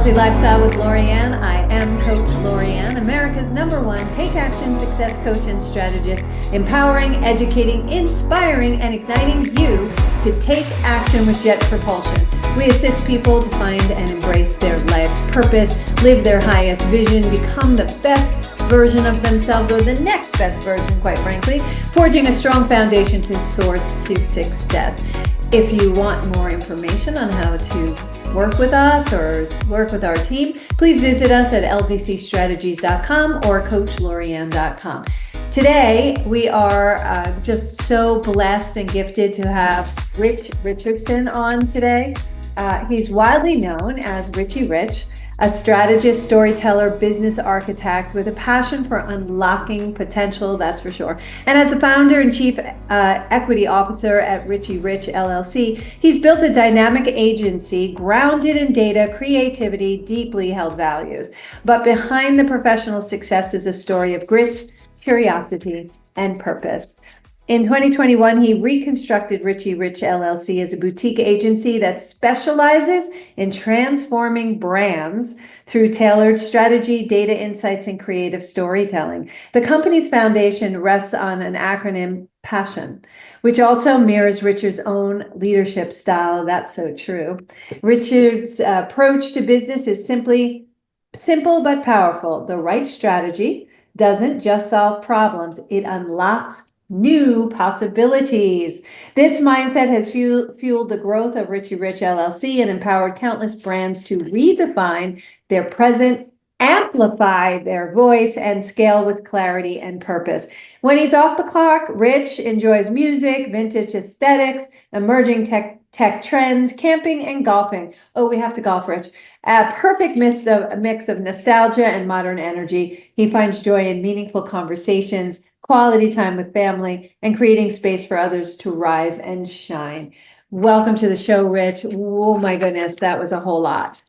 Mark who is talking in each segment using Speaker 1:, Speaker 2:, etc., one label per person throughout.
Speaker 1: Healthy Lifestyle with Lorianne. I am Coach Lorianne, America's #1 take action success coach and strategist, empowering, educating, inspiring, and igniting you to take action with jet propulsion. We assist people to find and embrace their life's purpose, live their highest vision, become the best version of themselves, or the next best version, quite frankly, forging a strong foundation to soar to success. If you want more information on how to work with us or work with our team, please visit us at ldcstrategies.com or coachlorianne.com. Today, we are just so blessed and gifted to have Richard Richardson on today. He's widely known as Richie Rich, a strategist, storyteller, business architect with a passion for unlocking potential, that's for sure. And as the founder and chief equity officer at RicheRich LLC, he's built a dynamic agency grounded in data, creativity, deeply held values. But behind the professional success is a story of grit, curiosity, and purpose. In 2021, he reconstructed RicheRich LLC as a boutique agency that specializes in transforming brands through tailored strategy, data insights, and creative storytelling. The company's foundation rests on an acronym, PASSION, which also mirrors Richard's own leadership style. That's so true. Richard's approach to business is simple but powerful. The right strategy doesn't just solve problems, it unlocks new possibilities. This mindset has fueled the growth of RicheRich LLC and empowered countless brands to redefine their present, amplify their voice, and scale with clarity and purpose. When he's off the clock, Rich enjoys music, vintage aesthetics, emerging tech trends, camping, and golfing. Oh, we have to golf, Rich. A perfect mix of nostalgia and modern energy. He finds joy in meaningful conversations, quality time with family, and creating space for others to rise and shine. Welcome to the show, Rich. Oh my goodness, that was a whole lot.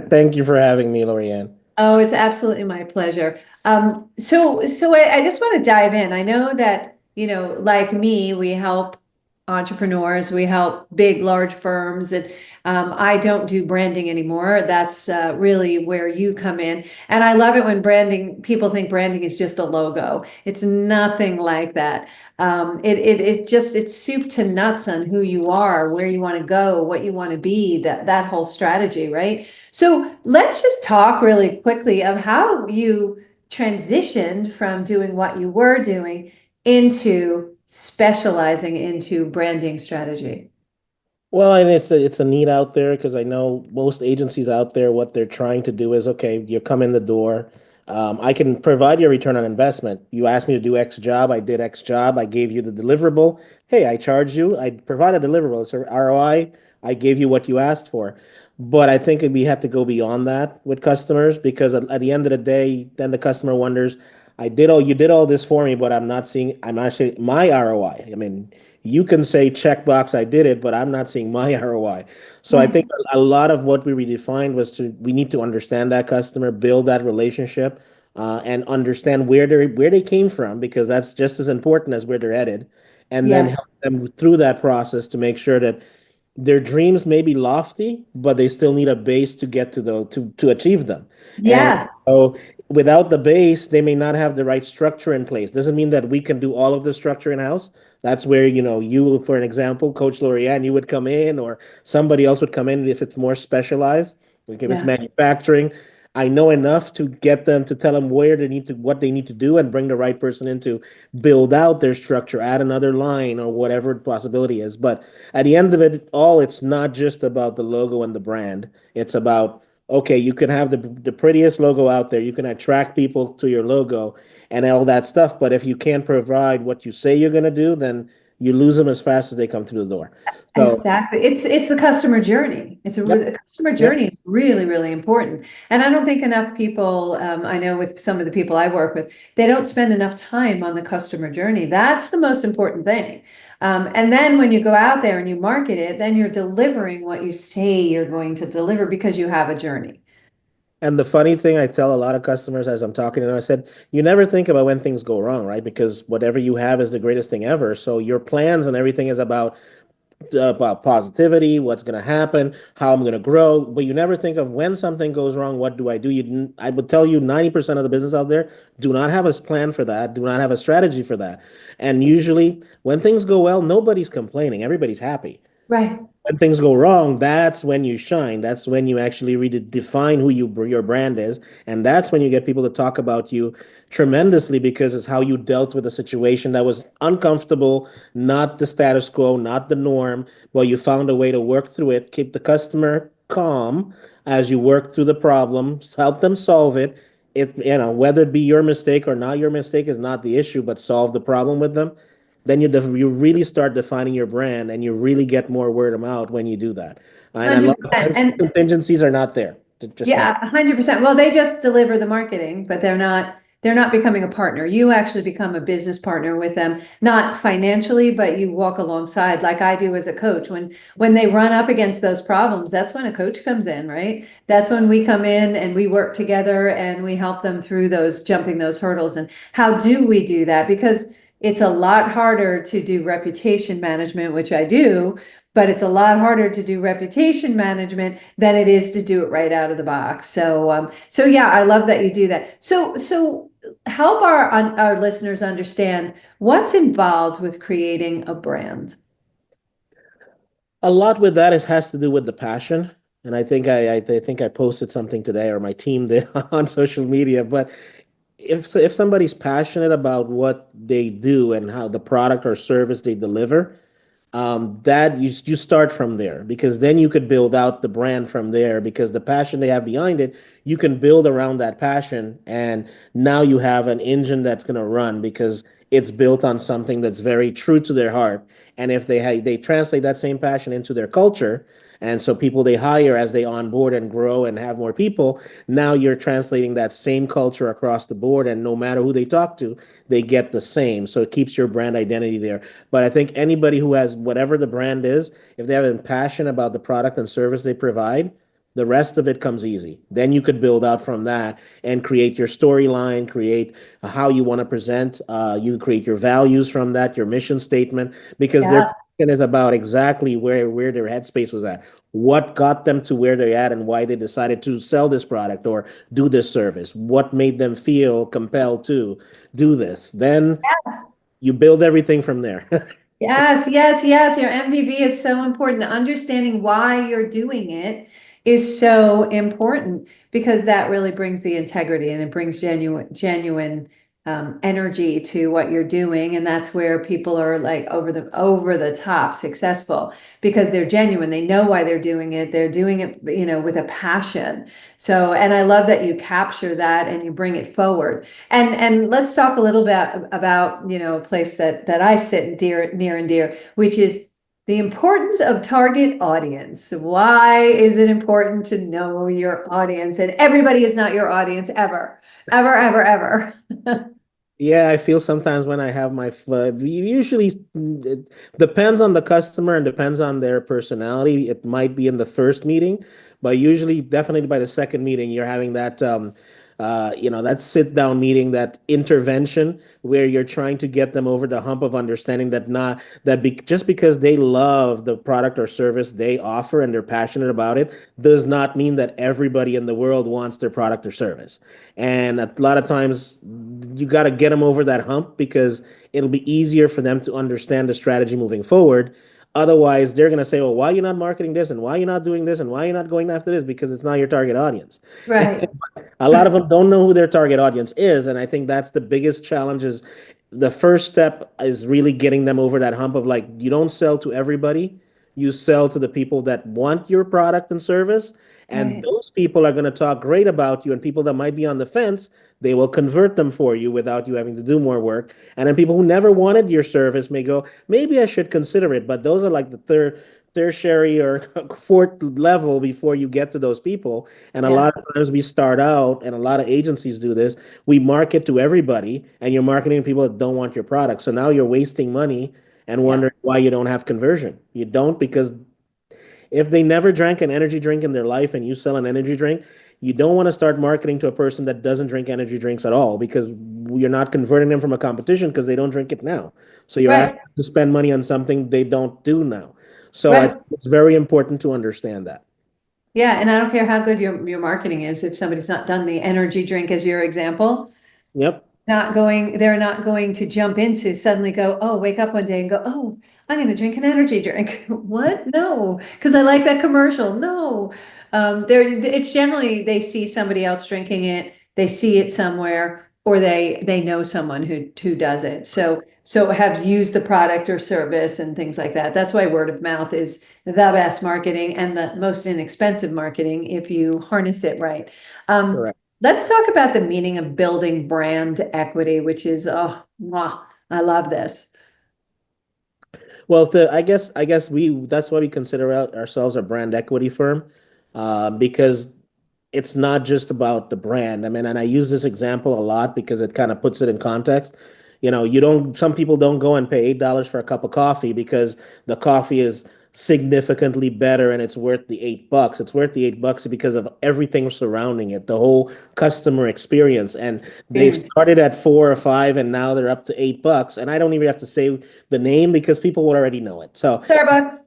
Speaker 2: Thank you for having me, Lorianne.
Speaker 1: Oh, it's absolutely my pleasure. So I just want to dive in. I know that, like me, we help entrepreneurs, we help big, large firms, and I don't do branding anymore. That's really where you come in. And I love it when people think branding is just a logo. It's nothing like that. It's soup to nuts on who you are, where you want to go, what you want to be, that whole strategy, right? So let's just talk really quickly of how you transitioned from doing what you were doing into specializing into branding strategy.
Speaker 2: Well, and it's a need out there because I know most agencies out there, what they're trying to do is, okay, you come in the door. I can provide you a return on investment. You asked me to do X job, I did X job, I gave you the deliverable. Hey, I charged you, I provided a deliverable. It's a ROI. I gave you what you asked for. But I think we have to go beyond that with customers because at the end of the day, then the customer wonders, you did all this for me, but I'm not seeing my ROI. I mean, you can say checkbox, I did it, but I'm not seeing my ROI. So I think a lot of what we redefined was we need to understand that customer, build that relationship, and understand where they came from, because that's just as important as where they're headed, and then
Speaker 1: Yeah.
Speaker 2: help them through that process to make sure that their dreams may be lofty, but they still need a base to get to achieve them. And
Speaker 1: Yes.
Speaker 2: so without the base, they may not have the right structure in place. Doesn't mean that we can do all of the structure in house. That's where, for an example, Coach Lorianne, you would come in, or somebody else would come in if it's more specialized. Like if it's
Speaker 1: Yeah.
Speaker 2: manufacturing, I know enough to get them to tell them what they need to do, and bring the right person in to build out their structure, add another line or whatever the possibility is. But at the end of it all, it's not just about the logo and the brand. It's about, okay, you can have the prettiest logo out there, you can attract people to your logo and all that stuff. But if you can't provide what you say you're going to do, then you lose them as fast as they come through the door. So,
Speaker 1: Exactly. It's the customer journey.
Speaker 2: yep,
Speaker 1: The customer
Speaker 2: yep.
Speaker 1: journey is really, really important. And I don't think enough people, I know with some of the people I work with, they don't spend enough time on the customer journey. That's the most important thing. And then when you go out there and you market it, then you're delivering what you say you're going to deliver because you have a journey.
Speaker 2: And the funny thing, I tell a lot of customers as I'm talking to them, I said, you never think about when things go wrong, right? Because whatever you have is the greatest thing ever. So your plans and everything is about about positivity, what's going to happen, how I'm going to grow, but you never think of when something goes wrong, what do I do? I would tell you 90% of the business out there do not have a plan for that, do not have a strategy for that. And usually when things go well, nobody's complaining, everybody's happy.
Speaker 1: Right.
Speaker 2: When things go wrong, that's when you shine. That's when you actually really define who your brand is, and that's when you get people to talk about you tremendously because it's how you dealt with a situation that was uncomfortable, not the status quo, not the norm, but you found a way to work through it, keep the customer calm as you work through the problem, help them solve it. Whether it be your mistake or not your mistake is not the issue, but solve the problem with them. Then you really start defining your brand and you really get more word of mouth when you do that. And a lot of
Speaker 1: 100%.
Speaker 2: times the
Speaker 1: And
Speaker 2: contingencies are not there. Just not.
Speaker 1: yeah, 100%. Well, they just deliver the marketing, but they're not becoming a partner. You actually become a business partner with them, not financially, but you walk alongside like I do as a coach. When they run up against those problems, that's when a coach comes in, right? That's when we come in and we work together and we help them through those jumping those hurdles. And how do we do that? Because it's a lot harder to do reputation management, which I do, but it's a lot harder to do reputation management than it is to do it right out of the box. So yeah, I love that you do that. So help our listeners understand what's involved with creating a brand.
Speaker 2: A lot with that has to do with the passion. And I think I posted something today, or my team did on social media. But if somebody's passionate about what they do and how the product or service they deliver, that you start from there because then you could build out the brand from there because the passion they have behind it, you can build around that passion, and now you have an engine that's going to run because it's built on something that's very true to their heart. And if they translate that same passion into their culture, and so people they hire as they onboard and grow and have more people, now you're translating that same culture across the board, and no matter who they talk to, they get the same. So it keeps your brand identity there. But I think anybody who has whatever the brand is, if they have a passion about the product and service they provide, the rest of it comes easy. Then you could build out from that and create your storyline, create how you want to present. You create your values from that, your mission statement, because their
Speaker 1: Yeah.
Speaker 2: passion is about exactly where their headspace was at, what got them to where they're at, and why they decided to sell this product or do this service, what made them feel compelled to do this. Then you build everything from there.
Speaker 1: Yes, yes, yes. Your MVP is so important. Understanding why you're doing it is so important because that really brings the integrity and it brings genuine energy to what you're doing. And that's where people are like over the top successful because they're genuine. They know why they're doing it. They're doing it, with a passion. So, and I love that you capture that and you bring it forward. And let's talk a little bit about, a place that I sit near and dear, which is the importance of target audience. Why is it important to know your audience? And everybody is not your audience ever, ever, ever, ever.
Speaker 2: Yeah, I feel sometimes when I have usually it depends on the customer and depends on their personality. It might be in the first meeting, but usually, definitely by the second meeting, you're having that sit down meeting, that intervention where you're trying to get them over the hump of understanding that not that just because they love the product or service they offer and they're passionate about it does not mean that everybody in the world wants their product or service. And a lot of times you got to get them over that hump because it'll be easier for them to understand the strategy moving forward. Otherwise, they're going to say, well, why are you not marketing this? And why are you not doing this? And why are you not going after this? Because it's not your target audience.
Speaker 1: Right.
Speaker 2: A lot of them don't know who their target audience is. And I think that's the biggest challenge is the first step is really getting them over that hump of like, you don't sell to everybody. You sell to the people that want your product and service. And
Speaker 1: Right.
Speaker 2: those people are going to talk great about you. And people that might be on the fence, they will convert them for you without you having to do more work. And then people who never wanted your service may go, maybe I should consider it. But those are like the tertiary or fourth level before you get to those people. And a
Speaker 1: Yeah.
Speaker 2: lot of times we start out, and a lot of agencies do this. We market to everybody, and you're marketing to people that don't want your product. So now you're wasting money and
Speaker 1: Yeah.
Speaker 2: wondering why you don't have conversion. You don't because if they never drank an energy drink in their life and you sell an energy drink, You don't want to start marketing to a person that doesn't drink energy drinks at all because you're not converting them from a competition because they don't drink it now. So you're asking
Speaker 1: Right,
Speaker 2: them to spend money on something they don't do now. So I
Speaker 1: right.
Speaker 2: think it's very important to understand that.
Speaker 1: Yeah, and I don't care how good your marketing is, if somebody's not done the energy drink as your example,
Speaker 2: Yep.
Speaker 1: they're not going to jump into suddenly go, oh, wake up one day and go, oh, I'm going to drink an energy drink. What? No, because I like that commercial. No. It's generally they see somebody else drinking it, they see it somewhere, or they know someone who does it. So have used the product or service and things like that. That's why word of mouth is the best marketing and the most inexpensive marketing if you harness it right. Um,
Speaker 2: Correct.
Speaker 1: Let's talk about the meaning of building brand equity, which is, oh, mwah, I love this.
Speaker 2: Well, I guess we that's why we consider ourselves a brand equity firm, because it's not just about the brand. I mean, and I use this example a lot because it kind of puts it in context. You don't, some people don't go and pay $8 for a cup of coffee because the coffee is significantly better and it's worth the $8. It's worth the $8 because of everything surrounding it, the whole customer experience. And they've
Speaker 1: Experience.
Speaker 2: started at 4 or 5 and now they're up to $8. And I don't even have to say the name because people would already know it. So
Speaker 1: Starbucks.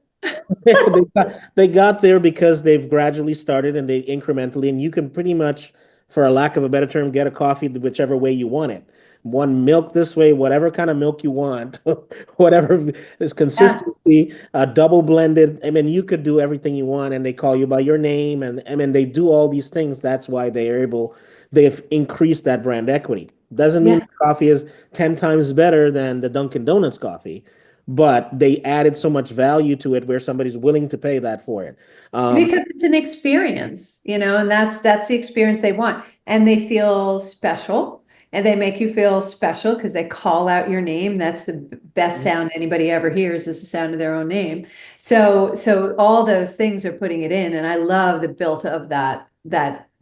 Speaker 2: they got there because they've gradually started and they incrementally, and you can pretty much, for a lack of a better term, get a coffee whichever way you want it. One milk this way, whatever kind of milk you want, whatever is
Speaker 1: Yeah,
Speaker 2: consistency, double blended. I mean, you could do everything you want, and they call you by your name, and I mean, they do all these things. That's why they've increased that brand equity. Doesn't mean
Speaker 1: yeah.
Speaker 2: the coffee is 10 times better than the Dunkin' Donuts coffee, but they added so much value to it where somebody's willing to pay that for it.
Speaker 1: Because it's an experience, and that's the experience they want. And they feel special and they make you feel special because they call out your name. That's the best sound anybody ever hears is the sound of their own name. So all those things are putting it in. And I love the built of that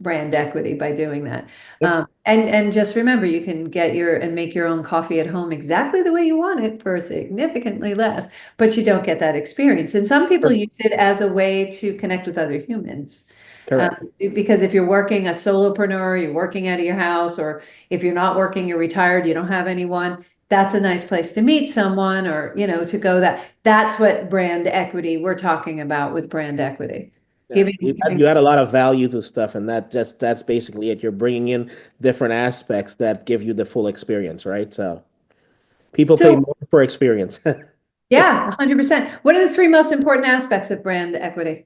Speaker 1: brand equity by doing that.
Speaker 2: Yep.
Speaker 1: And just remember, you can get and make your own coffee at home exactly the way you want it for significantly less, but you don't get that experience. And some people use it as a way to connect with other humans.
Speaker 2: Correct.
Speaker 1: Because if you're working a solopreneur, you're working out of your house, or if you're not working, you're retired, you don't have anyone, that's a nice place to meet someone or, to go that's what brand equity we're talking about with brand equity.
Speaker 2: Yeah,
Speaker 1: Giving,
Speaker 2: you add a lot of value to stuff, and that's basically it. You're bringing in different aspects that give you the full experience, right? So people pay
Speaker 1: so
Speaker 2: more for experience.
Speaker 1: yeah, 100%. What are the three most important aspects of brand equity?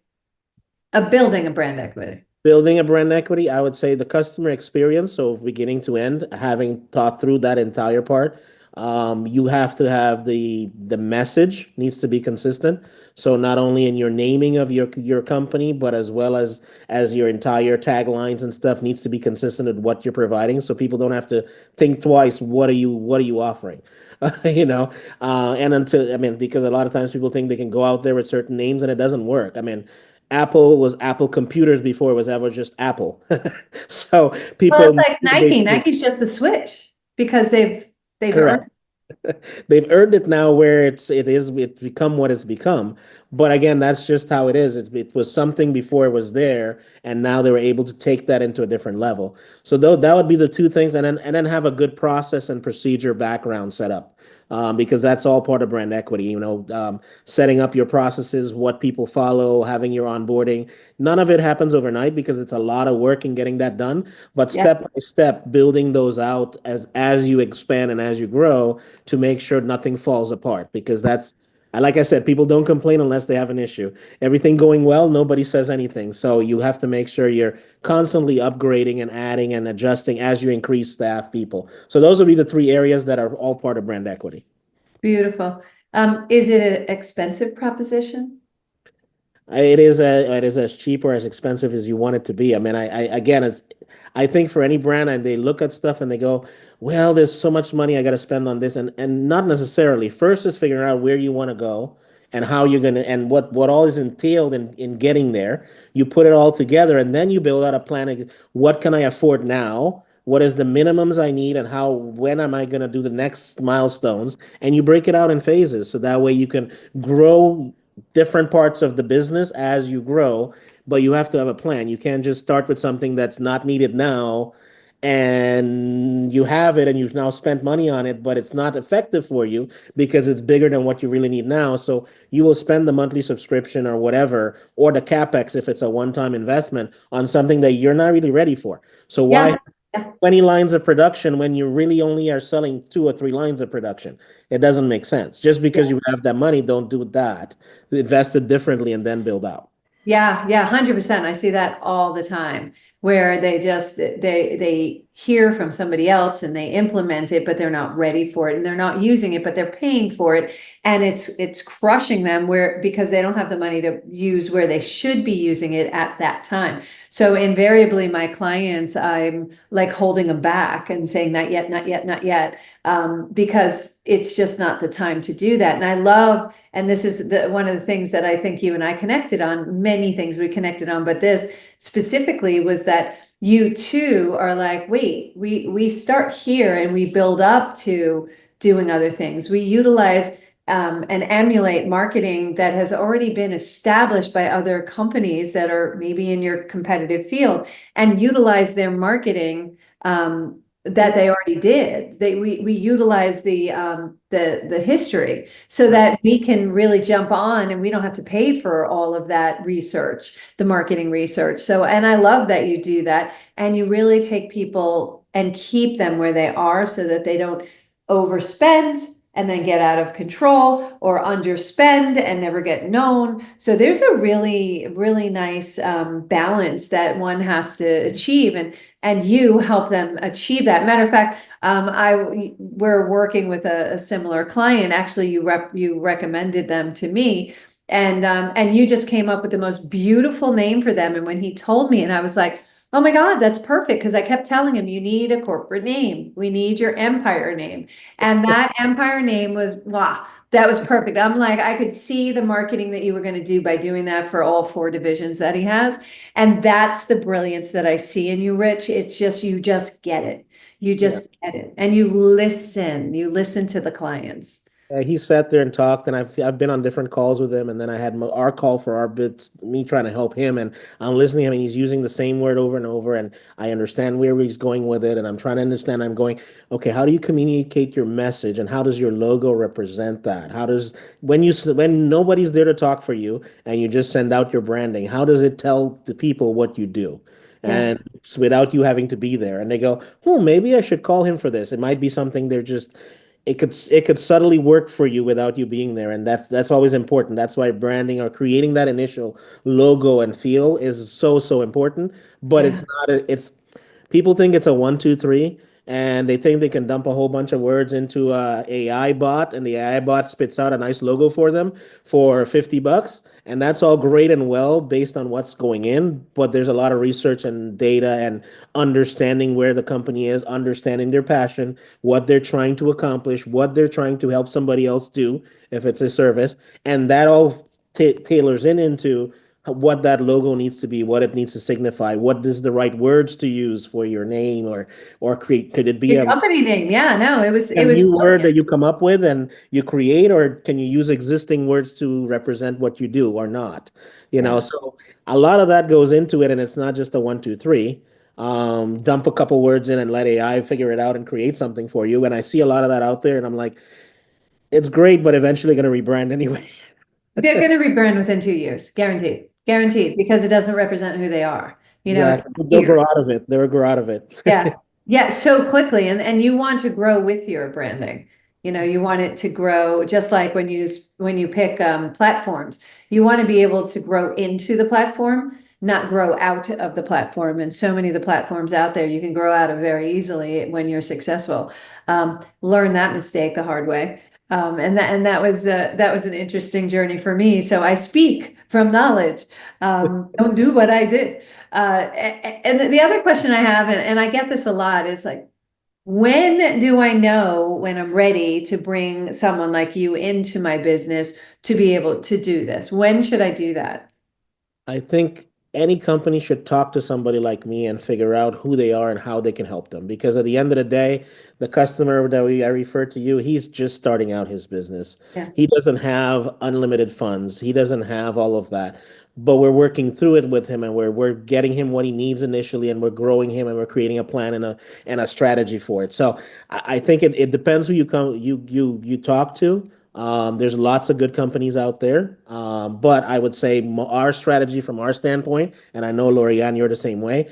Speaker 1: Of building a brand equity.
Speaker 2: Building a brand equity, I would say the customer experience, so beginning to end, having thought through that entire part, you have to have the message needs to be consistent. So not only in your naming of your company, but as well as your entire taglines and stuff needs to be consistent with what you're providing, so people don't have to think twice. What are you offering? And until I mean, because a lot of times people think they can go out there with certain names and it doesn't work. I mean, Apple was Apple Computers before it was ever just Apple. So
Speaker 1: Well, it's
Speaker 2: people
Speaker 1: like Nike. Nike's just a switch because they've earned.
Speaker 2: correct. They've earned it now where it's become what it's become. But again, that's just how it is. It was something before it was there, and now they were able to take that into a different level. So though that would be the two things, and then have a good process and procedure background set up. Because that's all part of brand equity, setting up your processes, what people follow, having your onboarding. None of it happens overnight because it's a lot of work in getting that done. But
Speaker 1: Yes.
Speaker 2: step by step, building those out as you expand and as you grow to make sure nothing falls apart. Because like I said, people don't complain unless they have an issue. Everything going well, nobody says anything. So you have to make sure you're constantly upgrading and adding and adjusting as you increase staff, people. So those would be the three areas that are all part of brand equity.
Speaker 1: Beautiful. Is it an expensive proposition?
Speaker 2: It is as cheap or as expensive as you want it to be. I mean, I again, I think for any brand, and they look at stuff and they go, well, there's so much money I got to spend on this, and not necessarily. First is figuring out where you want to go and how you're gonna and what all is entailed in getting there. You put it all together, and then you build out a plan. Of what can I afford now? What is the minimums I need, and when am I gonna do the next milestones? And you break it out in phases, so that way you can grow different parts of the business as you grow, but you have to have a plan. You can't just start with something that's not needed now and you have it and you've now spent money on it, but it's not effective for you because it's bigger than what you really need now. So you will spend the monthly subscription or whatever, or the capex if it's a one-time investment on something that you're not really ready for. So why
Speaker 1: Yeah. Yeah.
Speaker 2: 20 lines of production when you really only are selling 2 or 3 lines of production? It doesn't make sense. Just because you have that money, don't do that. Invest it differently and then build out.
Speaker 1: Yeah, yeah, 100%. I see that all the time where they hear from somebody else and they implement it, but they're not ready for it and they're not using it, but they're paying for it. And it's crushing them where because they don't have the money to use where they should be using it at that time. So invariably my clients, I'm like holding them back and saying, not yet, not yet, not yet. Because it's just not the time to do that. And I love, and this is one of the things that I think you and I connected on, many things we connected on, but this specifically was that you too are like, wait, we start here and we build up to doing other things. We utilize and emulate marketing that has already been established by other companies that are maybe in your competitive field and utilize their marketing that they already did. We utilize the history so that we can really jump on and we don't have to pay for all of that research, the marketing research. So, and I love that you do that and you really take people and keep them where they are so that they don't overspend and then get out of control or underspend and never get known. So there's a really, really nice balance that one has to achieve, and you help them achieve that. Matter of fact, we're working with a similar client. Actually, you recommended them to me, and you just came up with the most beautiful name for them. And when he told me, and I was like, oh my God, that's perfect. Because I kept telling him, you need a corporate name. We need your empire name. And that empire name was, wow, that was perfect. I'm like, I could see the marketing that you were going to do by doing that for all 4 divisions that he has. And that's the brilliance that I see in you, Rich. It's just, you just get it. You
Speaker 2: Yeah.
Speaker 1: just get it. And you listen to the clients.
Speaker 2: He sat there and talked, and I've been on different calls with him, and then I had our call for our bits, me trying to help him, and I'm listening to him, and he's using the same word over and over, and I understand where he's going with it, and I'm trying to understand. I'm going, okay, how do you communicate your message, and how does your logo represent that? How does when nobody's there to talk for you, and you just send out your branding, how does it tell the people what you do?
Speaker 1: Yeah.
Speaker 2: And it's without you having to be there, and they go, oh, maybe I should call him for this. It might be something they're just it could subtly work for you without you being there, and that's always important. That's why branding or creating that initial logo and feel is so important. But
Speaker 1: Yeah.
Speaker 2: it's not it's people think it's a 1, 2, 3, and they think they can dump a whole bunch of words into a AI bot, and the AI bot spits out a nice logo for them for $50, and that's all great and well based on what's going in. But there's a lot of research and data and understanding where the company is, understanding their passion, what they're trying to accomplish, what they're trying to help somebody else do if it's a service, and that all tailors into what that logo needs to be, what it needs to signify, what is the right words to use for your name, or create. Could it be
Speaker 1: Your company name. Yeah, no,
Speaker 2: a
Speaker 1: it was
Speaker 2: new word that
Speaker 1: brilliant.
Speaker 2: you come up with and you create, or can you use existing words to represent what you do or not?
Speaker 1: Yeah.
Speaker 2: So a lot of that goes into it, and it's not just a 1, 2, 3. Dump a couple words in and let AI figure it out and create something for you. And I see a lot of that out there, and I'm like, it's great, but eventually going to rebrand anyway.
Speaker 1: They're going to rebrand within 2 years, guaranteed, guaranteed, because it doesn't represent who they are. It's
Speaker 2: Exactly. They'll
Speaker 1: here.
Speaker 2: grow out of it. They'll grow out of it.
Speaker 1: Yeah. Yeah. So quickly. And you want to grow with your branding. You want it to grow just like when you pick platforms, you want to be able to grow into the platform, not grow out of the platform. And so many of the platforms out there, you can grow out of very easily when you're successful. Learn that mistake the hard way. And that was an interesting journey for me. So I speak from knowledge. Don't do what I did. And the other question I have, and I get this a lot, is like, when do I know when I'm ready to bring someone like you into my business to be able to do this? When should I do that?
Speaker 2: I think any company should talk to somebody like me and figure out who they are and how they can help them. Because at the end of the day, the customer I refer to you, he's just starting out his business.
Speaker 1: Yeah.
Speaker 2: He doesn't have unlimited funds. He doesn't have all of that. But we're working through it with him and we're getting him what he needs initially and we're growing him and we're creating a plan and a strategy for it. So I think it depends who you talk to. There's lots of good companies out there, but I would say our strategy from our standpoint, and I know Lorianne, you're the same way.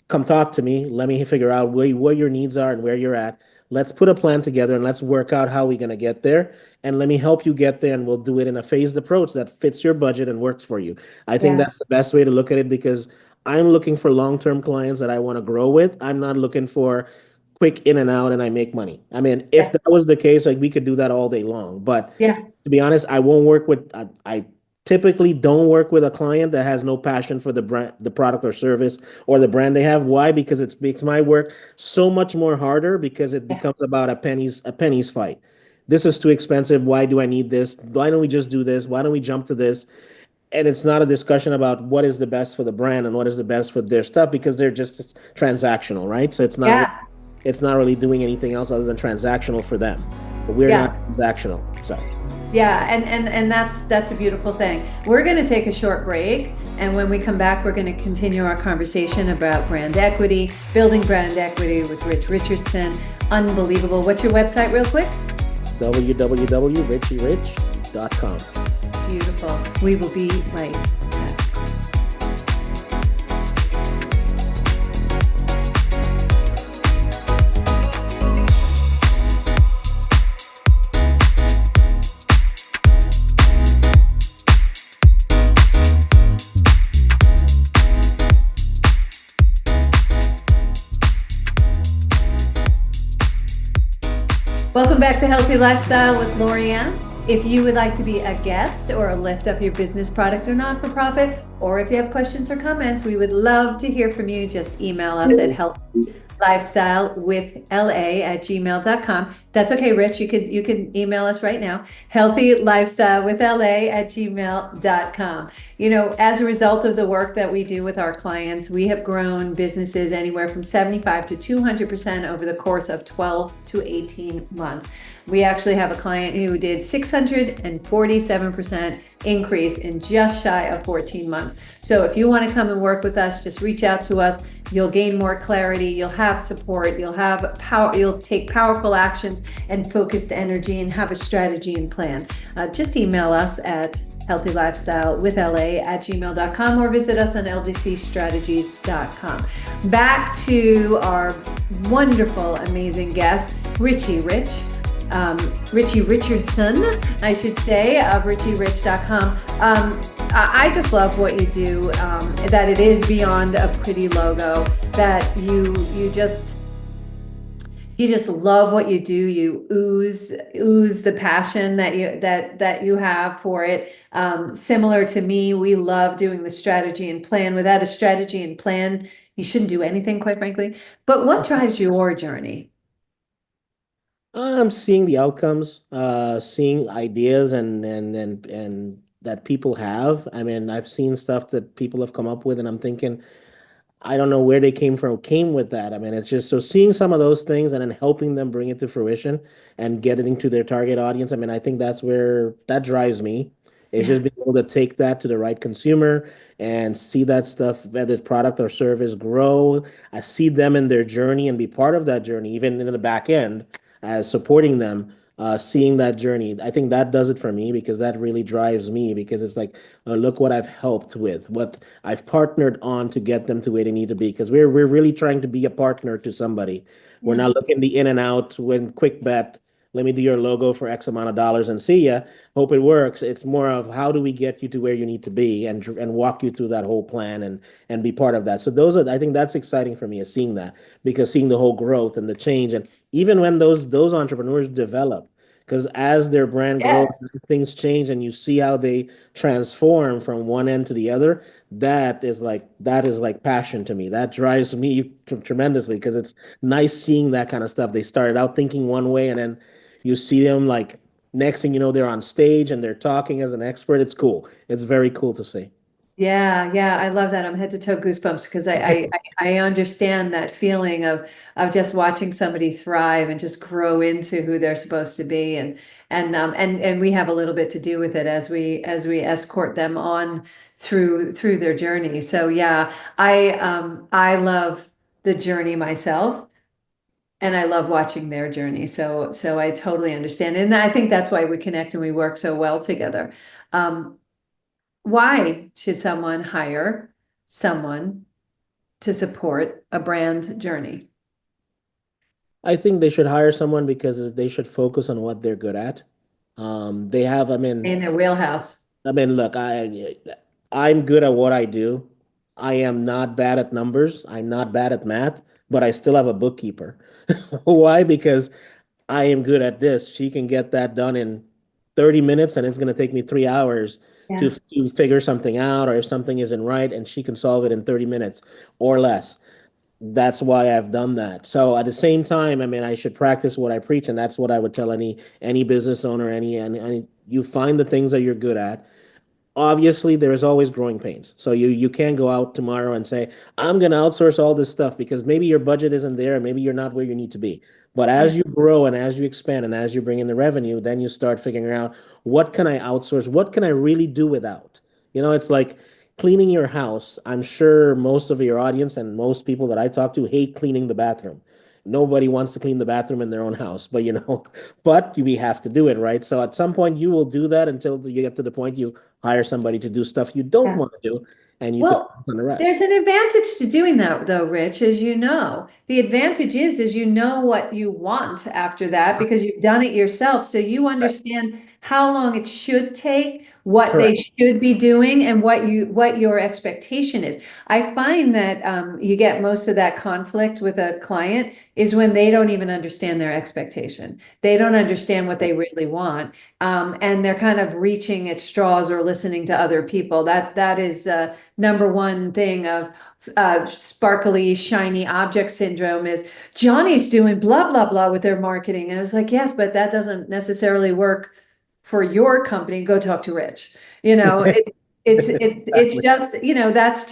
Speaker 2: Come talk to me. Let me figure out where your needs are and where you're at. Let's put a plan together and let's work out how we're going to get there. And let me help you get there, and we'll do it in a phased approach that fits your budget and works for you. I think
Speaker 1: Yeah.
Speaker 2: that's the best way to look at it because I'm looking for long-term clients that I want to grow with. I'm not looking for quick in and out and I make money. I mean, if
Speaker 1: Yeah.
Speaker 2: that was the case, like we could do that all day long. But
Speaker 1: Yeah.
Speaker 2: to be honest, I won't work with, I typically don't work with a client that has no passion for the brand, the product or service or the brand they have. Why? Because it makes my work so much more harder because it
Speaker 1: Yeah.
Speaker 2: becomes about a pennies fight. This is too expensive. Why do I need this? Why don't we just do this? Why don't we jump to this? And it's not a discussion about what is the best for the brand and what is the best for their stuff because they're just transactional, right? So
Speaker 1: Yeah.
Speaker 2: it's not really doing anything else other than transactional for them. But we're not
Speaker 1: Yeah.
Speaker 2: transactional. So
Speaker 1: Yeah, and that's a beautiful thing. We're going to take a short break, and when we come back, we're going to continue our conversation about brand equity, building brand equity with Rich Richardson. Unbelievable. What's your website, real quick?
Speaker 2: www.richierich.com.
Speaker 1: Beautiful. We will be right back. Welcome back to Healthy Lifestyle with Lorianne. If you would like to be a guest or lift up your business, product, or non-for-profit, or if you have questions or comments, we would love to hear from you. Just email us at healthylifestylewithla@gmail.com. That's okay, Rich. You can email us right now. Healthylifestylewithla@gmail.com. You know, as a result of the work that we do with our clients, we have grown businesses anywhere from 75 to 200% over the course of 12 to 18 months. We actually have a client who did 647% increase in just shy of 14 months. So if you want to come and work with us, just reach out to us. You'll gain more clarity, you'll have support, you'll have power, you'll take powerful actions and focused energy and have a strategy and plan. Just email us at healthylifestylewithla@gmail.com or visit us on ldcstrategies.com. Back to our wonderful, amazing guest, Richie Richie Richardson, I should say, of RicheRich.com. I just love what you do, that it is beyond a pretty logo, that you just love what you do. You ooze the passion that you have for it. Similar to me, we love doing the strategy and plan. Without a strategy and plan, you shouldn't do anything, quite frankly. But what drives your journey?
Speaker 2: I'm seeing the outcomes, seeing ideas and that people have. I mean, I've seen stuff that people have come up with, and I'm thinking, I don't know where they came with that. I mean, it's just so seeing some of those things and then helping them bring it to fruition and get it into their target audience. I mean, I think that's where that drives me. It's
Speaker 1: Yeah.
Speaker 2: just being able to take that to the right consumer and see that stuff, whether it's product or service, grow. I see them in their journey and be part of that journey, even in the back end, as supporting them, seeing that journey. I think that does it for me because that really drives me because it's like, look what I've helped with, what I've partnered on to get them to where they need to be because we're really trying to be a partner to somebody. We're
Speaker 1: Yeah.
Speaker 2: not looking the in and out when quick bet. Let me do your logo for X amount of dollars and see ya. Hope it works. It's more of how do we get you to where you need to be and walk you through that whole plan and be part of that. So those are I think that's exciting for me is seeing that because seeing the whole growth and the change and even when those entrepreneurs develop because as their brand grows,
Speaker 1: Yes.
Speaker 2: things change and you see how they transform from one end to the other. That is like passion to me. That drives me tremendously because it's nice seeing that kind of stuff. They started out thinking one way and then you see them like next thing you know they're on stage and they're talking as an expert. It's cool. It's very cool to see.
Speaker 1: Yeah, yeah, I love that. I'm head to toe goosebumps because I understand that feeling of just watching somebody thrive and just grow into who they're supposed to be, and we have a little bit to do with it as we escort them on through their journey. So yeah, I love the journey myself, and I love watching their journey. So I totally understand, and I think that's why we connect and we work so well together. Um, why should someone hire someone to support a brand journey
Speaker 2: I think they should hire someone because they should focus on what they're good at. They have,
Speaker 1: in their wheelhouse?
Speaker 2: look, I'm good at what I do. I am not bad at numbers. I'm not bad at math, but I still have a bookkeeper. Why? Because I am good at this. She can get that done in 30 minutes, and it's going to take me 3 hours
Speaker 1: Yeah.
Speaker 2: to figure something out, or if something isn't right, and she can solve it in 30 minutes or less. That's why I've done that. So at the same time, I should practice what I preach, and that's what I would tell any business owner, any you find the things that you're good at. Obviously there is always growing pains, so you can't go out tomorrow and say I'm going to outsource all this stuff, because maybe your budget isn't there and maybe you're not where you need to be. But
Speaker 1: Yeah.
Speaker 2: as you grow and as you expand and as you bring in the revenue, then you start figuring out, what can I outsource, what can I really do without. It's like cleaning your house. I'm sure most of your audience and most people that I talk to hate cleaning the bathroom. Nobody wants to clean the bathroom in their own house, but but we have to do it, right? So at some point you will do that until you get to the point you hire somebody to do stuff you don't
Speaker 1: Yeah.
Speaker 2: want to do, and you could
Speaker 1: Well,
Speaker 2: focus on the rest.
Speaker 1: there's an advantage to doing that though, Rich, as you know. The advantage is you know what you want after that because you've done it yourself. So you
Speaker 2: Correct.
Speaker 1: understand how long it should take, what they
Speaker 2: Correct.
Speaker 1: should be doing, and what your expectation is. I find that you get most of that conflict with a client is when they don't even understand their expectation. They don't understand what they really want. And they're kind of reaching at straws or listening to other people. That is number one thing of sparkly, shiny object syndrome is Johnny's doing blah, blah, blah with their marketing. And I was like, yes, but that doesn't necessarily work for your company. Go talk to Rich. It's
Speaker 2: Exactly.
Speaker 1: just, that's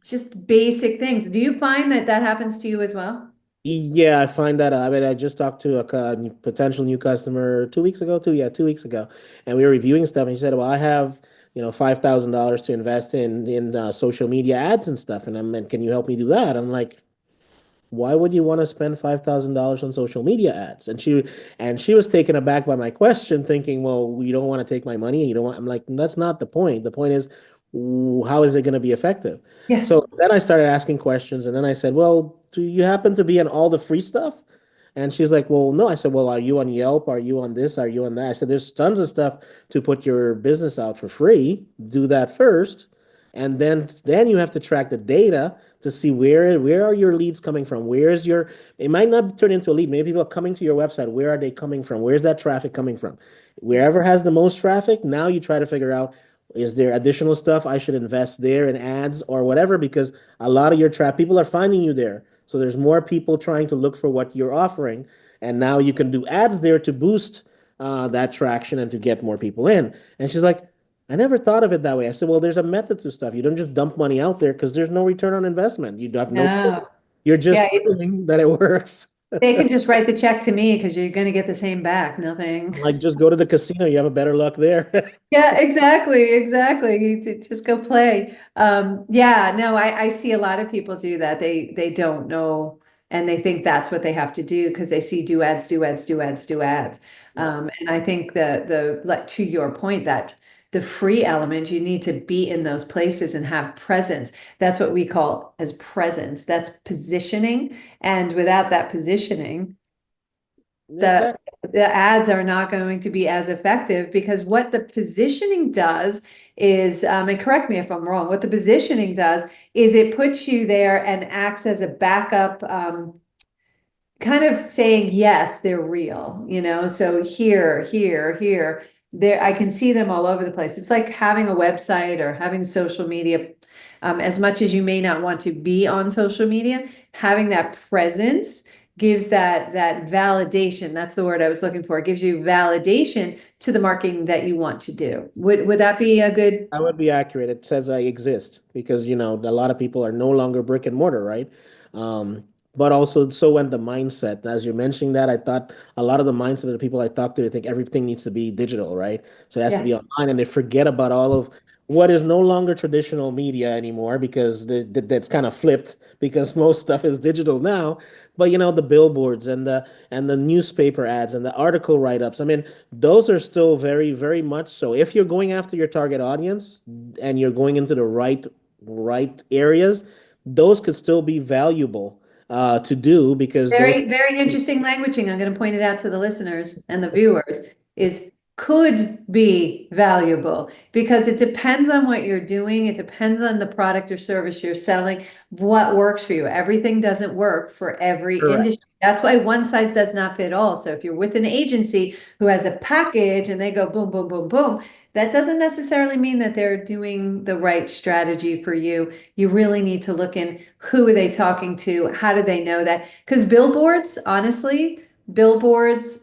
Speaker 1: just basic things. Do you find that that happens to you as well?
Speaker 2: Yeah, I find that. I just talked to a potential new customer 2 weeks ago, 2 weeks ago, and we were reviewing stuff. And she said, "Well, I have $5,000 to invest in social media ads and stuff." And can you help me do that? I'm like, why would you want to spend $5,000 on social media ads? And she was taken aback by my question, thinking, well, you don't want to take my money. You don't want. I'm like, that's not the point. The point is, how is it going to be effective?
Speaker 1: Yeah.
Speaker 2: So then I started asking questions, and then I said, well, do you happen to be on all the free stuff? And she's like, well, no. I said, well, are you on Yelp? Are you on this? Are you on that? I said, there's tons of stuff to put your business out for free. Do that first. And then you have to track the data to see where are your leads coming from? Where's your it might not turn into a lead. Maybe people are coming to your website. Where are they coming from? Where's that traffic coming from? Wherever has the most traffic, now you try to figure out, is there additional stuff I should invest there in ads or whatever? Because a lot of your trap people are finding you there. So there's more people trying to look for what you're offering. And now you can do ads there to boost that traction and to get more people in. And she's like, I never thought of it that way. I said, well, there's a method to stuff. You don't just dump money out there because there's no return on investment. You have no clue.
Speaker 1: No.
Speaker 2: You're
Speaker 1: Yeah,
Speaker 2: just proving that it works.
Speaker 1: they can just write the check to me because you're going to get the same back. Nothing.
Speaker 2: Like, just go to the casino. You have a better luck there.
Speaker 1: Yeah, exactly, exactly. Just go play. Yeah, no, I see a lot of people do that. They don't know, and they think that's what they have to do because they see do ads, do ads, do ads, do ads.
Speaker 2: Yeah,
Speaker 1: And I think the like to your point that the free element, you need to be in those places and have presence. That's what we call as presence. That's positioning. And without that positioning, the
Speaker 2: exactly.
Speaker 1: the ads are not going to be as effective because what the positioning does is, and correct me if I'm wrong, what the positioning does is it puts you there and acts as a backup, kind of saying, yes, they're real, so here, there, I can see them all over the place. It's like having a website or having social media. As much as you may not want to be on social media, having that presence gives that validation. That's the word I was looking for. It gives you validation to the marketing that you want to do. Would that be a good?
Speaker 2: That would be accurate. It says I exist because, a lot of people are no longer brick and mortar, right? Um, but also, so when the mindset, as you're mentioning that, I thought a lot of the mindset of the people I talk to, they think everything needs to be digital, right? So it has to
Speaker 1: Yeah.
Speaker 2: be online, and they forget about all of what is no longer traditional media anymore because that's kind of flipped because most stuff is digital now. But the billboards and the newspaper ads and the article write-ups. I mean, those are still very, very much so. If you're going after your target audience and you're going into the right areas, those could still be valuable to do because those.
Speaker 1: Very, very interesting languaging. I'm going to point it out to the listeners and the viewers is could be valuable because it depends on what you're doing. It depends on the product or service you're selling, what works for you. Everything doesn't work for every industry.
Speaker 2: Correct.
Speaker 1: That's why one size does not fit all. So if you're with an agency who has a package and they go boom, boom, boom, boom, that doesn't necessarily mean that they're doing the right strategy for you. You really need to look in who are they talking to? How do they know that? Because billboards, honestly, billboards,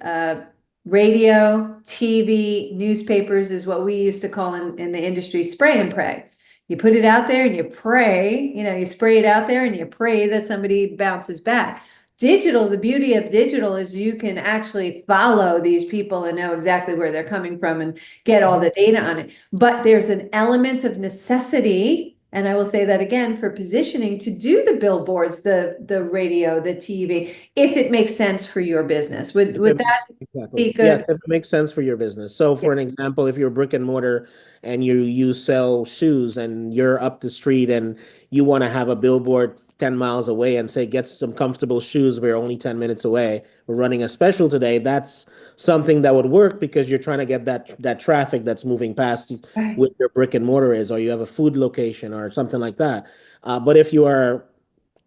Speaker 1: radio, TV, newspapers is what we used to call in the industry spray and pray. You put it out there and you pray, you spray it out there and you pray that somebody bounces back. Digital, the beauty of digital is you can actually follow these people and know exactly where they're coming from and get all the data on it. But there's an element of necessity, and I will say that again, for positioning to do the billboards, the radio, the TV, if it makes sense for your business. Would
Speaker 2: If it
Speaker 1: that
Speaker 2: makes exactly.
Speaker 1: be
Speaker 2: Yes,
Speaker 1: good?
Speaker 2: if it makes sense for your business. So
Speaker 1: Yeah.
Speaker 2: for an example, if you're brick and mortar and you sell shoes and you're up the street and you want to have a billboard 10 miles away and say get some comfortable shoes, we're only 10 minutes away. We're running a special today. That's something that would work because you're trying to get that traffic that's moving past
Speaker 1: Right.
Speaker 2: with your brick and mortar is, or you have a food location or something like that. But if you are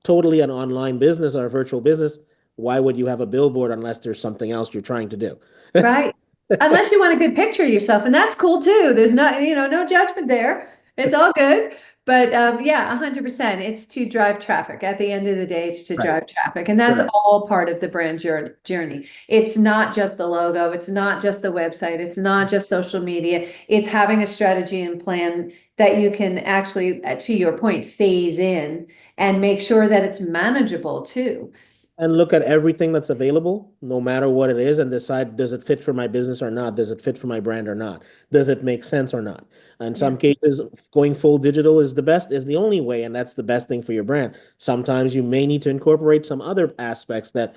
Speaker 2: totally an online business or a virtual business, why would you have a billboard unless there's something else you're trying to do?
Speaker 1: Right. Unless you want a good picture of yourself, and that's cool too. There's no, no judgment there. It's all good. But yeah, 100%. It's to drive traffic. At the end of the day, it's to
Speaker 2: Right.
Speaker 1: drive traffic. And that's
Speaker 2: Correct.
Speaker 1: all part of the brand journey. It's not just the logo, it's not just the website, it's not just social media. It's having a strategy and plan that you can actually, to your point, phase in and make sure that it's manageable too.
Speaker 2: And look at everything that's available, no matter what it is, and decide, does it fit for my business or not? Does it fit for my brand or not? Does it make sense or not? In
Speaker 1: Yeah.
Speaker 2: some cases, going full digital is the best, is the only way, and that's the best thing for your brand. Sometimes you may need to incorporate some other aspects that,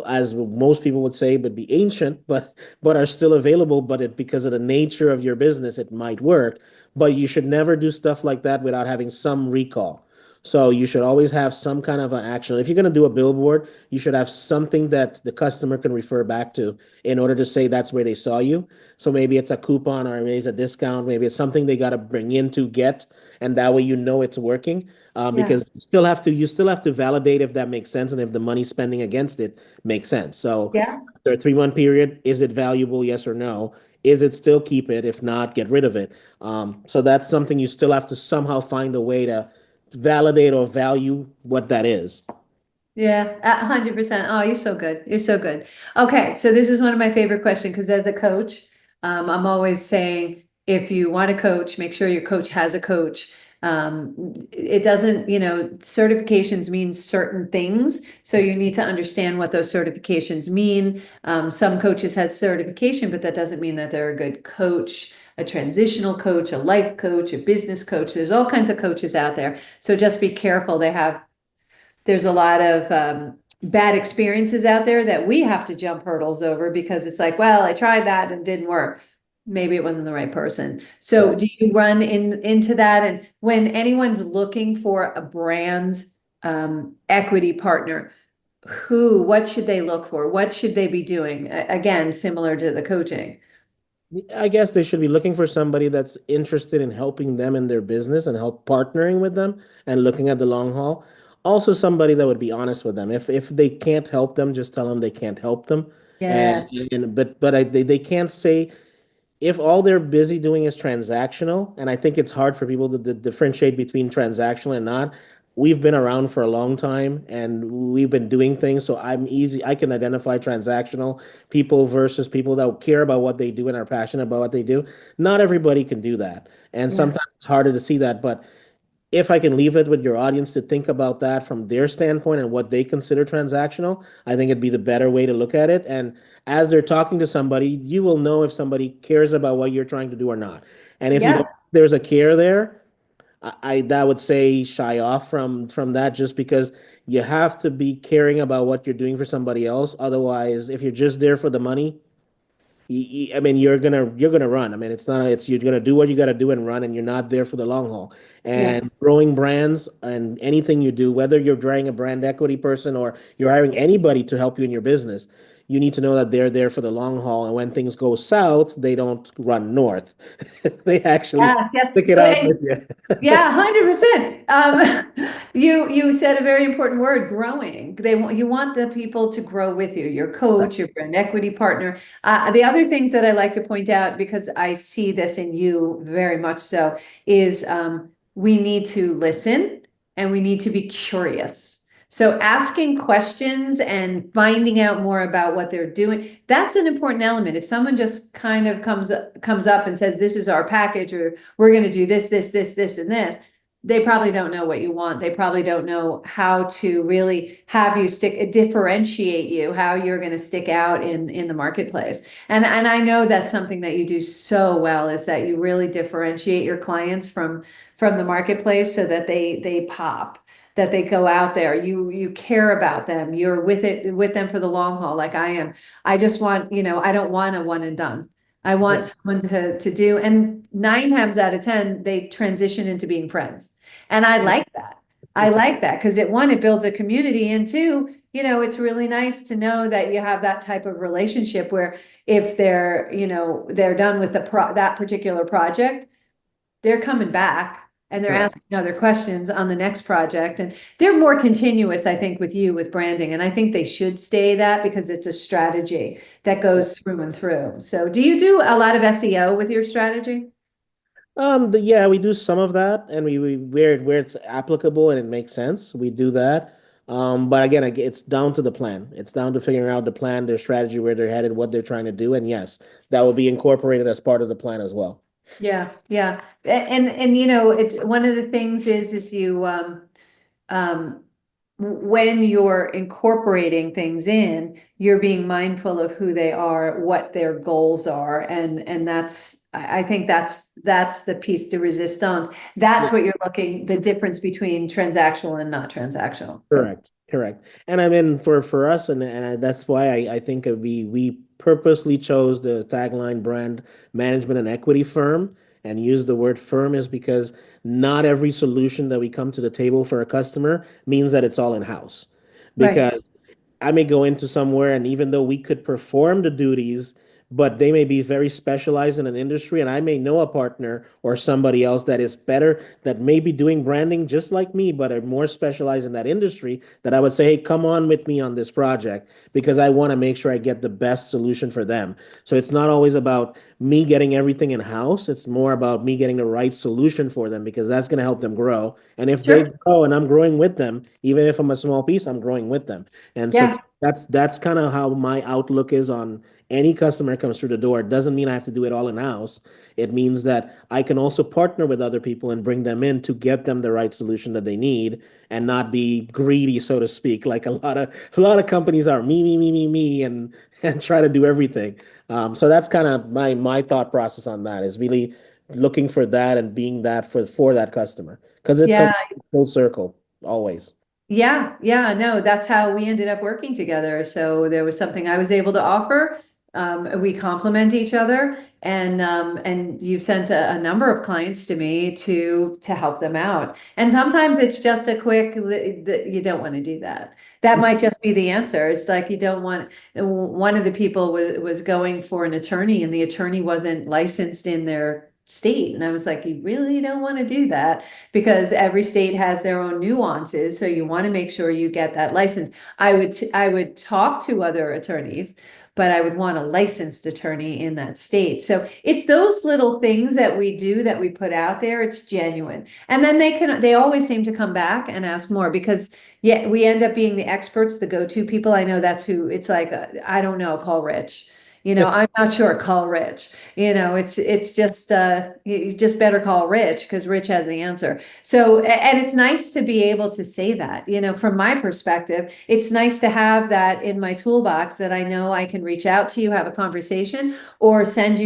Speaker 2: as most people would say, would be ancient, but are still available. But because of the nature of your business, it might work. But you should never do stuff like that without having some recall. So you should always have some kind of an action. If you're going to do a billboard, you should have something that the customer can refer back to in order to say that's where they saw you. So maybe it's a coupon or maybe it's a discount, maybe it's something they got to bring in to get, and that way it's working.
Speaker 1: Yeah.
Speaker 2: Because you still have to validate if that makes sense and if the money spending against it makes sense. So
Speaker 1: Yeah.
Speaker 2: after a 3 month period, is it valuable? Yes or no? Is it still keep it? If not, get rid of it. So that's something you still have to somehow find a way to validate or value what that is.
Speaker 1: Yeah, 100%. Oh, you're so good. You're so good. Okay, so this is one of my favorite questions because as a coach, I'm always saying if you want a coach, make sure your coach has a coach. It doesn't, certifications mean certain things, so you need to understand what those certifications mean. Some coaches have certification, but that doesn't mean that they're a good coach, a transitional coach, a life coach, a business coach. There's all kinds of coaches out there. So just be careful. There's a lot of bad experiences out there that we have to jump hurdles over because it's like, well, I tried that and it didn't work. Maybe it wasn't the right person. So
Speaker 2: Correct.
Speaker 1: do you run into that? And when anyone's looking for a brand equity partner, what should they look for? What should they be doing? Again, similar to the coaching.
Speaker 2: I guess they should be looking for somebody that's interested in helping them in their business and help partnering with them and looking at the long haul. Also, somebody that would be honest with them. If they can't help them, just tell them they can't help them. And,
Speaker 1: Yes.
Speaker 2: and but they can't say if all they're busy doing is transactional, and I think it's hard for people to differentiate between transactional and not. we've been around for a long time and we've been doing things. So I can identify transactional people versus people that care about what they do and are passionate about what they do. Not everybody can do that. And
Speaker 1: Yeah.
Speaker 2: sometimes it's harder to see that. But if I can leave it with your audience to think about that from their standpoint and what they consider transactional, I think it'd be the better way to look at it. And as they're talking to somebody, you will know if somebody cares about what you're trying to do or not. And if you don't,
Speaker 1: Yeah.
Speaker 2: there's a care there, I that would say shy off from that just because you have to be caring about what you're doing for somebody else. Otherwise, if you're just there for the money, I mean, you're gonna run. I mean, it's you're gonna do what you got to do and run, and you're not there for the long haul.
Speaker 1: Yeah.
Speaker 2: And growing brands and anything you do, whether you're hiring a brand equity person or you're hiring anybody to help you in your business, you need to know that they're there for the long haul. And when things go south, they don't run north. They actually
Speaker 1: Yes, yes.
Speaker 2: stick it out with you.
Speaker 1: Yeah, 100%. You said a very important word, growing. You want the people to grow with you, your coach, your brand equity partner. The other things that I like to point out, because I see this in you very much so, is we need to listen and we need to be curious. So asking questions and finding out more about what they're doing, that's an important element. If someone just kind of comes up and says, this is our package, or we're going to do this, and this, they probably don't know what you want. They probably don't know how to really have you differentiate you, how you're going to stick out in the marketplace. And I know that's something that you do so well, is that you really differentiate your clients from the marketplace so that they pop, that they go out there. You care about them. You're with them for the long haul, like I am. I just want, I don't want a one and done. I want someone to do, and 9 times out of 10, they transition into being friends. And I like that. I like that because it builds a community, and two, it's really nice to know that you have that type of relationship where if they're done with that particular project, they're coming back and they're
Speaker 2: Right.
Speaker 1: asking other questions on the next project. And they're more continuous, I think, with you with branding. And I think they should stay that because it's a strategy that goes through and through. So do you do a lot of SEO with your strategy?
Speaker 2: Yeah, we do some of that, and we where it's applicable and it makes sense, we do that. But again, it's down to the plan. It's down to figuring out the plan, their strategy, where they're headed, what they're trying to do, and yes, that will be incorporated as part of the plan as well.
Speaker 1: Yeah, yeah. And it's one of the things is you um when you're incorporating things in, you're being mindful of who they are, what their goals are, and I think that's the piece de resistance.
Speaker 2: Yeah.
Speaker 1: That's what you're looking, the difference between transactional and not transactional.
Speaker 2: Correct, correct. And I mean, for us, that's why I think we purposely chose the tagline brand management and equity firm and use the word firm is because not every solution that we come to the table for a customer means that it's all in-house.
Speaker 1: Right.
Speaker 2: Because I may go into somewhere, and even though we could perform the duties, but they may be very specialized in an industry, and I may know a partner or somebody else that is better, that may be doing branding just like me, but are more specialized in that industry, that I would say, hey, come on with me on this project because I want to make sure I get the best solution for them. So it's not always about me getting everything in house. It's more about me getting the right solution for them because that's going to help them grow. And if they
Speaker 1: Sure.
Speaker 2: grow and I'm growing with them, even if I'm a small piece, I'm growing with them. And so
Speaker 1: Yeah.
Speaker 2: that's kind of how my outlook is on any customer that comes through the door. It doesn't mean I have to do it all in house. It means that I can also partner with other people and bring them in to get them the right solution that they need and not be greedy, so to speak, like a lot of companies are me, and try to do everything. So that's kind of my thought process on that is really looking for that and being that for that customer because it comes
Speaker 1: Yeah.
Speaker 2: full circle always.
Speaker 1: Yeah, yeah, no, that's how we ended up working together. So there was something I was able to offer. We complement each other, and you've sent a number of clients to me to help them out. And sometimes it's just a quick, you don't want to do that. That might just be the answer. It's like you don't want, one of the people was going for an attorney, and the attorney wasn't licensed in their state. And I was like, you really don't want to do that because every state has their own nuances. So you want to make sure you get that license. I would talk to other attorneys, but I would want a licensed attorney in that state. So it's those little things that we do that we put out there. It's genuine. And then they always seem to come back and ask more because yeah, we end up being the experts, the go-to people. I know that's who it's like, I don't know, call Rich. I'm not sure, call Rich. It's just you just better call Rich because Rich has the answer. So, and it's nice to be able to say that, from my perspective, it's nice to have that in my toolbox that I know I can reach out to you, have a conversation, or send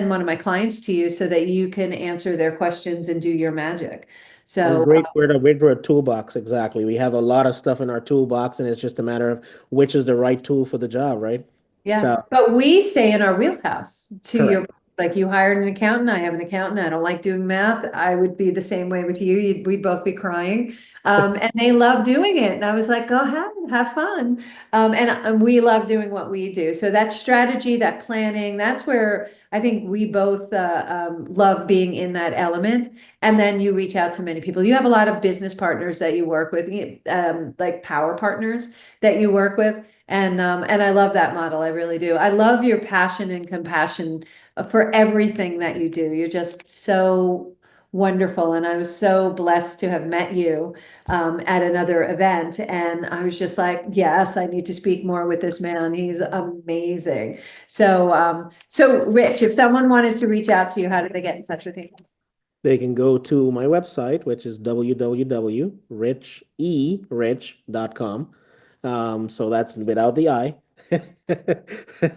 Speaker 1: one of my clients to you so that you can answer their questions and do your magic. So
Speaker 2: Great word toolbox. Exactly. We have a lot of stuff in our toolbox, and it's just a matter of which is the right tool for the job, right?
Speaker 1: yeah,
Speaker 2: So,
Speaker 1: but we stay in our wheelhouse to your,
Speaker 2: correct.
Speaker 1: like you hired an accountant, I have an accountant, I don't like doing math. I would be the same way with you. We'd both be crying. And they love doing it. And I was like, go ahead, have fun. And we love doing what we do. So that strategy, that planning, that's where I think we both love being in that element. And then you reach out to many people. You have a lot of business partners that you work with, like power partners that you work with. And I love that model. I really do. I love your passion and compassion for everything that you do. You're just so wonderful. And I was so blessed to have met you at another event. And I was just like, yes, I need to speak more with this man. He's amazing. So Rich, if someone wanted to reach out to you, how did they get in touch with you?
Speaker 2: They can go to my website, which is www.richrich.com. So that's without the I.
Speaker 1: Right.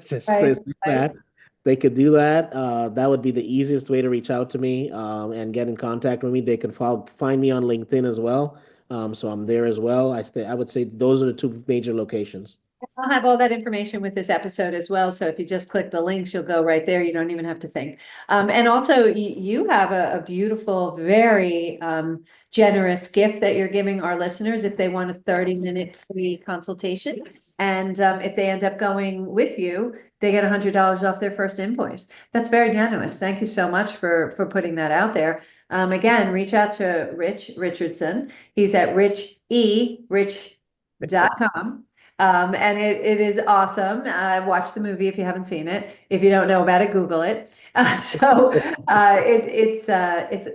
Speaker 2: Just that. They could do that. That would be the easiest way to reach out to me and get in contact with me. They can find me on LinkedIn as well. So I'm there as well. I would say those are the two major locations.
Speaker 1: I'll have all that information with this episode as well. So if you just click the links, you'll go right there. You don't even have to think. And also you have a beautiful, very generous gift that you're giving our listeners if they want a 30-minute free consultation. And if they end up going with you, they get $100 off their first invoice. That's very generous. Thank you so much for putting that out there. Again, reach out to Rich Richardson. He's at rich.com. And it is awesome. Watch the movie if you haven't seen it. If you don't know about it, Google it. It's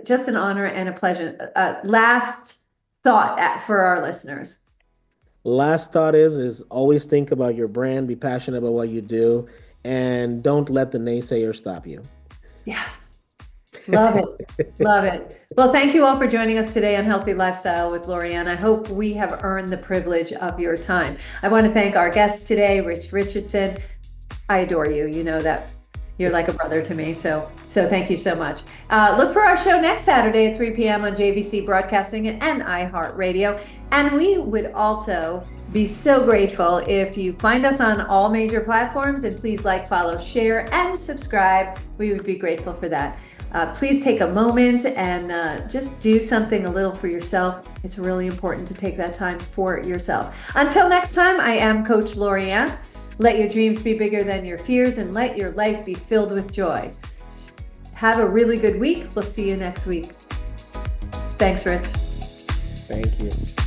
Speaker 1: just an honor and a pleasure. Last thought for our listeners.
Speaker 2: Last thought is always think about your brand, be passionate about what you do, and don't let the naysayer stop you.
Speaker 1: Yes. Love it. Love it. Well, thank you all for joining us today on Healthy Lifestyle with Lorianne. I hope we have earned the privilege of your time. I want to thank our guest today, Rich Richardson. I adore you. You know that you're like a brother to me. So thank you so much. Look for our show next Saturday at 3 p.m. on JVC Broadcasting and iHeartRadio. And we would also be so grateful if you find us on all major platforms, and please like, follow, share, and subscribe. We would be grateful for that. Please take a moment and just do something a little for yourself. It's really important to take that time for yourself. Until next time, I am Coach Lorianne. Let your dreams be bigger than your fears and let your life be filled with joy. Have a really good week. We'll see you next week. Thanks, Rich.
Speaker 2: Thank you.